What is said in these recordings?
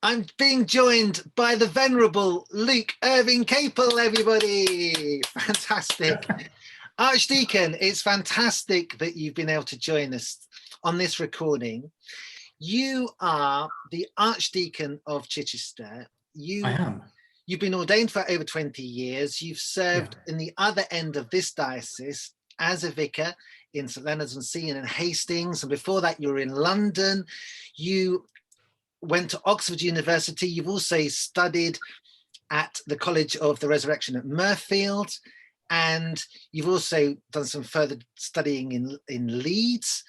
I'm being joined by the venerable Luke Irvine-Capel, everybody. Fantastic. Archdeacon, it's fantastic that you've been able to join us on this recording. You are the Archdeacon of Chichester. I am. You've been ordained for over 20 years. You've served in the other end of this diocese as a vicar in St Leonard's on Sea and in Hastings. And before that, you were in London. You went to Oxford University. You've also studied at the College of the Resurrection at Mirfield. And you've also done some further studying in Leeds.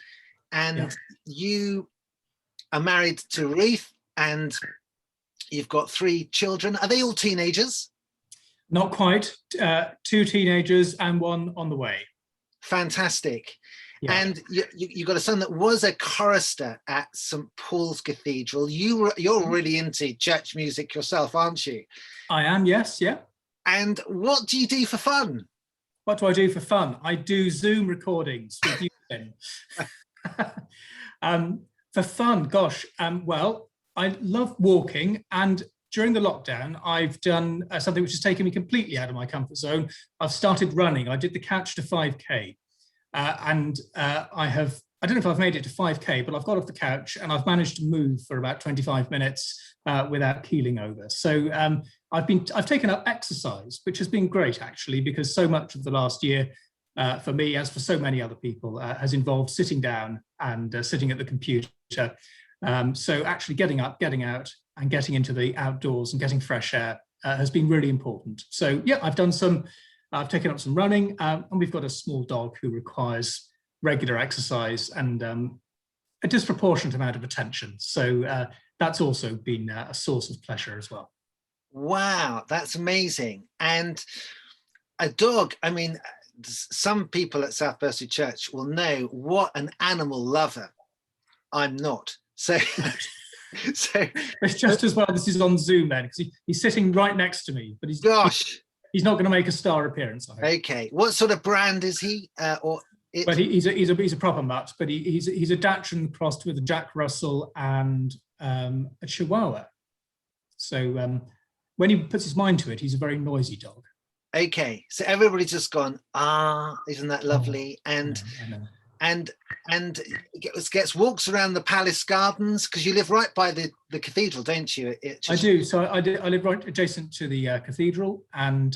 And you are married to Ruth, and you've got 3 children. Are they all teenagers? Not quite. 2 teenagers and 1 on the way. Fantastic. Yeah. And you got a son that was a chorister at St Paul's Cathedral. You're really into church music yourself, aren't you? I am, yes, yeah. And what do you do for fun? What do I do for fun? I do Zoom recordings with you then. For fun, gosh, well, I love walking, and during the lockdown, I've done something which has taken me completely out of my comfort zone. I've started running. I did the Couch to 5K, and I don't know if I've made it to 5K, but I've got off the couch and I've managed to move for about 25 minutes without keeling over. So I've taken up exercise, which has been great actually, because so much of the last year for me, as for so many other people, has involved sitting down and sitting at the computer. So actually getting up, getting out and getting into the outdoors and getting fresh air has been really important. So yeah, I've taken up some running, and we've got a small dog who requires regular exercise and a disproportionate amount of attention. So that's also been a source of pleasure as well. Wow, that's amazing. And a dog, I mean, some people at South Bursey Church will know what an animal lover I'm not. So it's just as well this is on Zoom then, because he's sitting right next to me, but he's not going to make a star appearance, I hope. Okay, what sort of brand is he? But he's a proper mutt, but he's a Dachshund crossed with a Jack Russell and a Chihuahua. So when he puts his mind to it, he's a very noisy dog. Okay, so everybody's just gone, isn't that lovely? And gets walks around the palace gardens, because you live right by the cathedral, don't you? I do. So I live right adjacent to the cathedral, and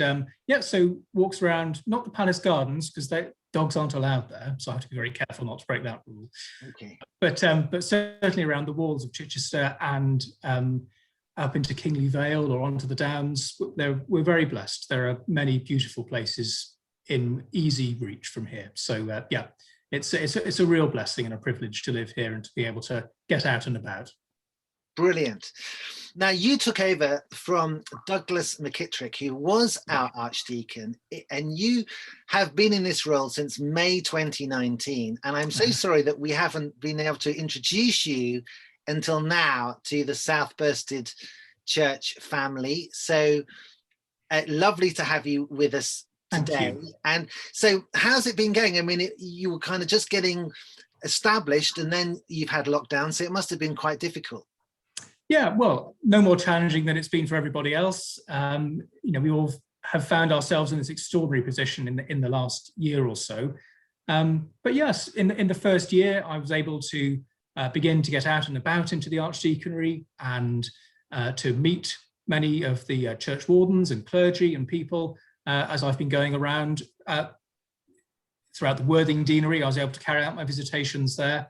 so walks around, not the palace gardens, because dogs aren't allowed there, so I have to be very careful not to break that rule. Okay. But certainly around the walls of Chichester and up into Kingley Vale or onto the Downs, we're very blessed. There are many beautiful places in easy reach from here. So it's a real blessing and a privilege to live here and to be able to get out and about. Brilliant. Now, you took over from Douglas McKittrick, who was our Archdeacon, and you have been in this role since May 2019. And I'm so sorry that we haven't been able to introduce you until now to the South Bursted Church family. So lovely to have you with us today. And so how's it been going? I mean, you were kind of just getting established, and then you've had lockdown, so it must have been quite difficult. Yeah, well, no more challenging than it's been for everybody else. We all have found ourselves in this extraordinary position in the last year or so. But yes, in the first year, I was able to begin to get out and about into the Archdeaconry and to meet many of the church wardens and clergy and people as I've been going around throughout the Worthing Deanery. I was able to carry out my visitations there.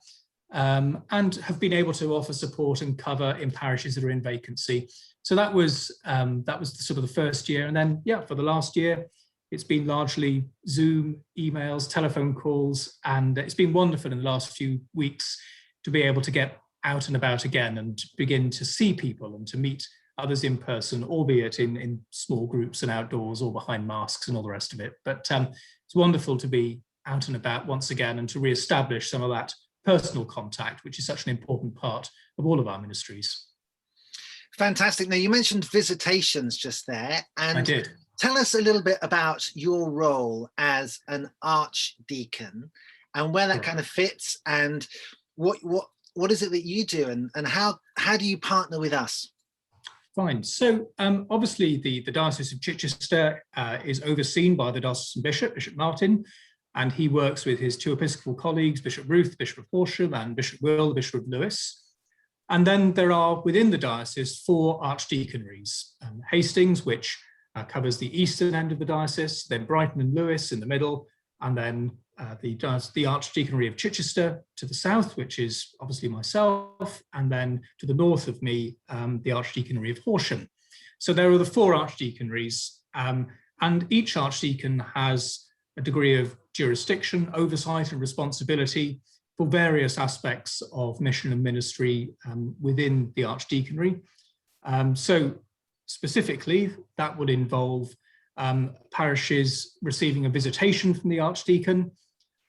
And have been able to offer support and cover in parishes that are in vacancy. So that was sort of the first year. And then, for the last year, it's been largely Zoom, emails, telephone calls, and it's been wonderful in the last few weeks to be able to get out and about again and to begin to see people and to meet others in person, albeit in small groups and outdoors or behind masks and all the rest of it. But it's wonderful to be out and about once again and to re-establish some of that personal contact, which is such an important part of all of our ministries. Fantastic. Now, you mentioned visitations just there, and I did. Tell us a little bit about your role as an archdeacon and where that kind of fits, and what is it that you do, and how do you partner with us? Fine. So obviously the Diocese of Chichester is overseen by the diocesan bishop, Bishop Martin, and he works with his two episcopal colleagues, Bishop Ruth, Bishop of Horsham, and Bishop Will, the Bishop of Lewis. And then there are within the diocese 4 archdeaconries: Hastings, which covers the eastern end of the diocese, then Brighton and Lewis in the middle, and then the Archdeaconry of Chichester to the south, which is obviously myself, and then to the north of me, the Archdeaconry of Horsham. So there are the 4 archdeaconries, and each archdeacon has a degree of jurisdiction, oversight, and responsibility for various aspects of mission and ministry within the archdeaconry. So specifically, that would involve parishes receiving a visitation from the archdeacon,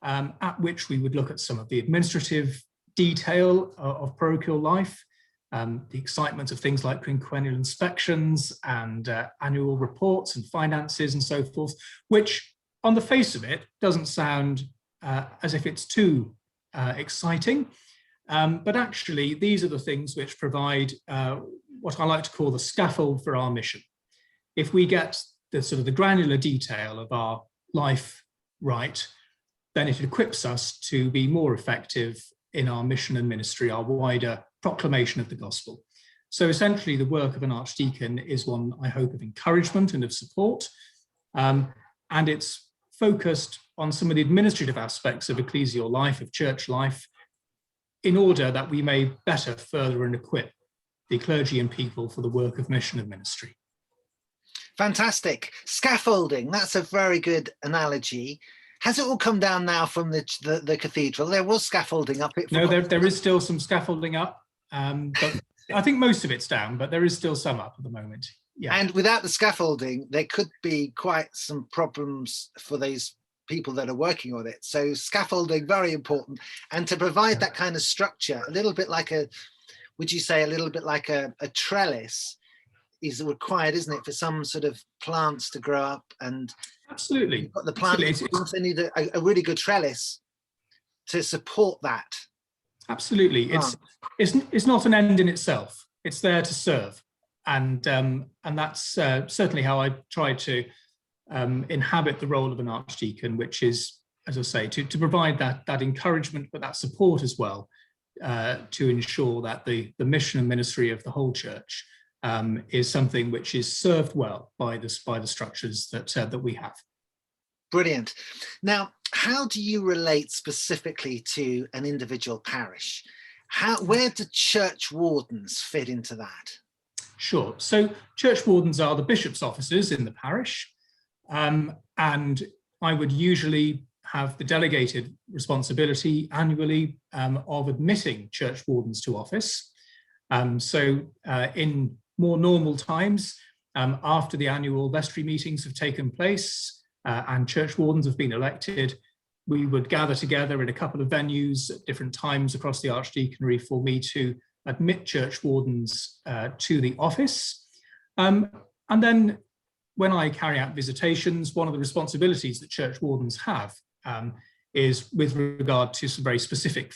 at which we would look at some of the administrative detail of parochial life, the excitement of things like quinquennial inspections and annual reports and finances and so forth, which on the face of it doesn't sound as if it's too exciting, but actually these are the things which provide what I like to call the scaffold for our mission. If we get the sort of the granular detail of our life right, then it equips us to be more effective in our mission and ministry, our wider proclamation of the gospel. So essentially the work of an archdeacon is one, I hope, of encouragement and of support, and it's focused on some of the administrative aspects of ecclesial life, of church life, in order that we may better further and equip the clergy and people for the work of mission and ministry. Fantastic. Scaffolding, that's a very good analogy. Has it all come down now from the cathedral? There was scaffolding up it. No, there is still some scaffolding up, but I think most of it's down, but there is still some up at the moment. Yeah. And without the scaffolding, there could be quite some problems for these people that are working on it. So scaffolding, very important. And to provide that kind of structure, a little bit like would you say a little bit like a trellis is required, isn't it, for some sort of plants to grow up? And absolutely, you've got the plant, you also need a really good trellis to support that. Absolutely. It's not an end in itself. It's there to serve. And that's certainly how I try to inhabit the role of an archdeacon, which is, as I say, to provide that encouragement, but that support as well, to ensure that the mission and ministry of the whole church is something which is served well by the structures that we have. Brilliant. Now, how do you relate specifically to an individual parish? Where do church wardens fit into that? Sure. So church wardens are the bishop's officers in the parish, and I would usually have the delegated responsibility annually of admitting church wardens to office. So in more normal times, after the annual vestry meetings have taken place and church wardens have been elected, we would gather together in a couple of venues at different times across the archdeaconry for me to admit church wardens to the office. And then when I carry out visitations, one of the responsibilities that church wardens have is with regard to some very specific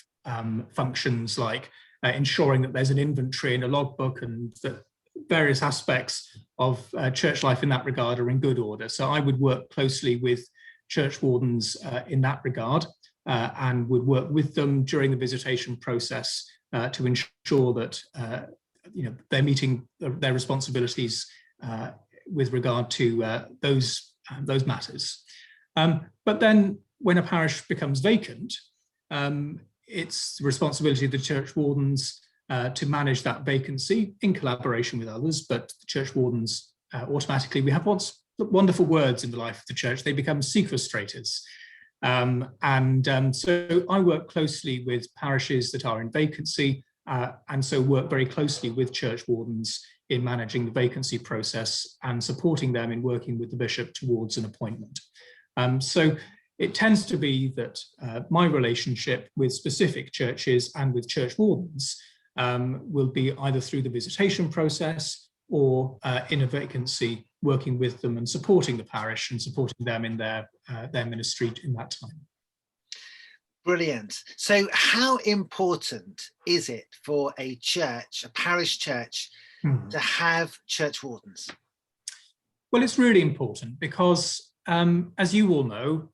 functions, like ensuring that there's an inventory and a logbook, and that various aspects of church life in that regard are in good order. So I would work closely with church wardens in that regard, and would work with them during the visitation process to ensure that they're meeting their responsibilities with regard to those matters. But then when a parish becomes vacant, it's the responsibility of the church wardens to manage that vacancy in collaboration with others. But the church wardens automatically, we have wonderful words in the life of the church, they become sequestrators. So I work closely with parishes that are in vacancy, and so work very closely with church wardens in managing the vacancy process and supporting them in working with the bishop towards an appointment. So it tends to be that my relationship with specific churches and with church wardens will be either through the visitation process or in a vacancy, working with them and supporting the parish and supporting them in their ministry in that time. Brilliant. So how important is it for a church, a parish church, to have church wardens? Well, it's really important because, as you all know,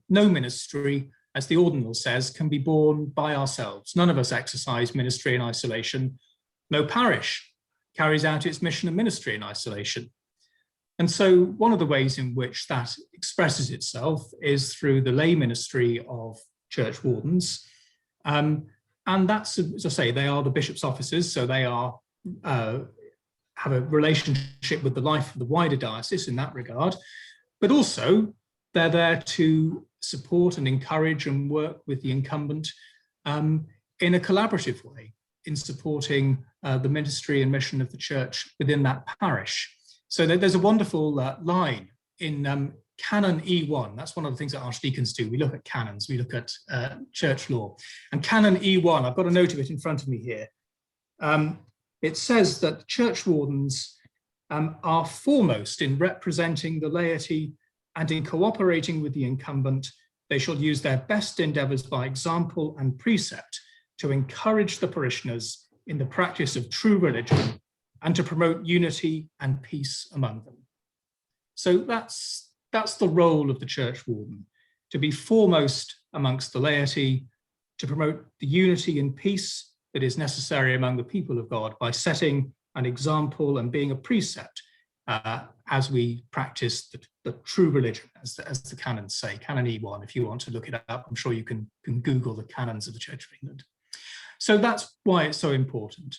no ministry, as the ordinal says, can be borne by ourselves. None of us exercise ministry in isolation. No parish carries out its mission and ministry in isolation. And so one of the ways in which that expresses itself is through the lay ministry of church wardens. And that's, as I say, they are the bishop's officers, so they are have a relationship with the life of the wider diocese in that regard, but also they're there to support and encourage and work with the incumbent in a collaborative way in supporting the ministry and mission of the church within that parish. So there's a wonderful line in Canon E1. That's one of the things that archdeacons do. We look at canons, we look at church law. And Canon E1, I've got a note of it in front of me here. It says that church wardens are foremost in representing the laity and in cooperating with the incumbent. They shall use their best endeavours by example and precept to encourage the parishioners in the practice of true religion and to promote unity and peace among them. So that's the role of the church warden, to be foremost amongst the laity, to promote the unity and peace that is necessary among the people of God by setting an example and being a precept as we practice the true religion, as the canons say. Canon E1, if you want to look it up, I'm sure you can Google the canons of the Church of England. So that's why it's so important.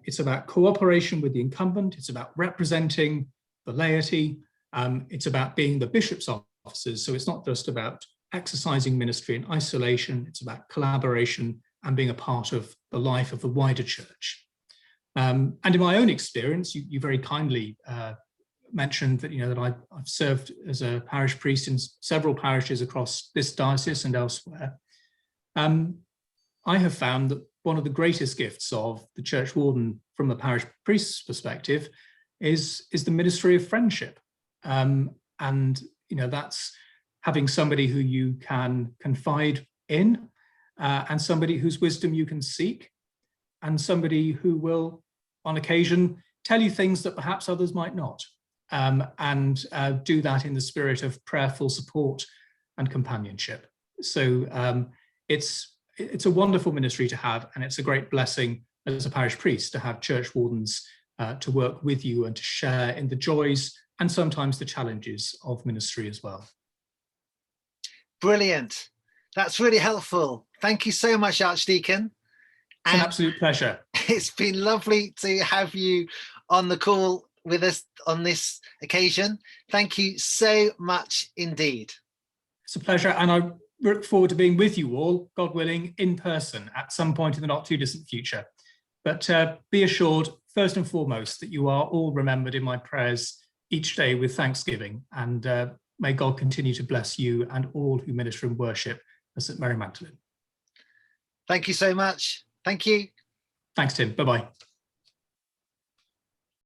It's about cooperation with the incumbent, it's about representing the laity, it's about being the bishop's officers, so it's not just about exercising ministry in isolation, it's about collaboration and being a part of the life of the wider church. And in my own experience, you very kindly mentioned that, that I've served as a parish priest in several parishes across this diocese and elsewhere. I have found that one of the greatest gifts of the church warden from the parish priest's perspective is the ministry of friendship. And that's having somebody who you can confide in, and somebody whose wisdom you can seek, and somebody who will, on occasion, tell you things that perhaps others might not, and do that in the spirit of prayerful support and companionship. So it's a wonderful ministry to have, and it's a great blessing as a parish priest to have church wardens to work with you and to share in the joys and sometimes the challenges of ministry as well. Brilliant. That's really helpful. Thank you so much, Archdeacon. It's an absolute pleasure. It's been lovely to have you on the call with us on this occasion. Thank you so much indeed. It's a pleasure, and I look forward to being with you all, God willing, in person at some point in the not too distant future. But be assured, first and foremost, that you are all remembered in my prayers each day with thanksgiving, and may God continue to bless you and all who minister and worship at St Mary Magdalene. Thank you so much. Thank you. Thanks, Tim. Bye-bye.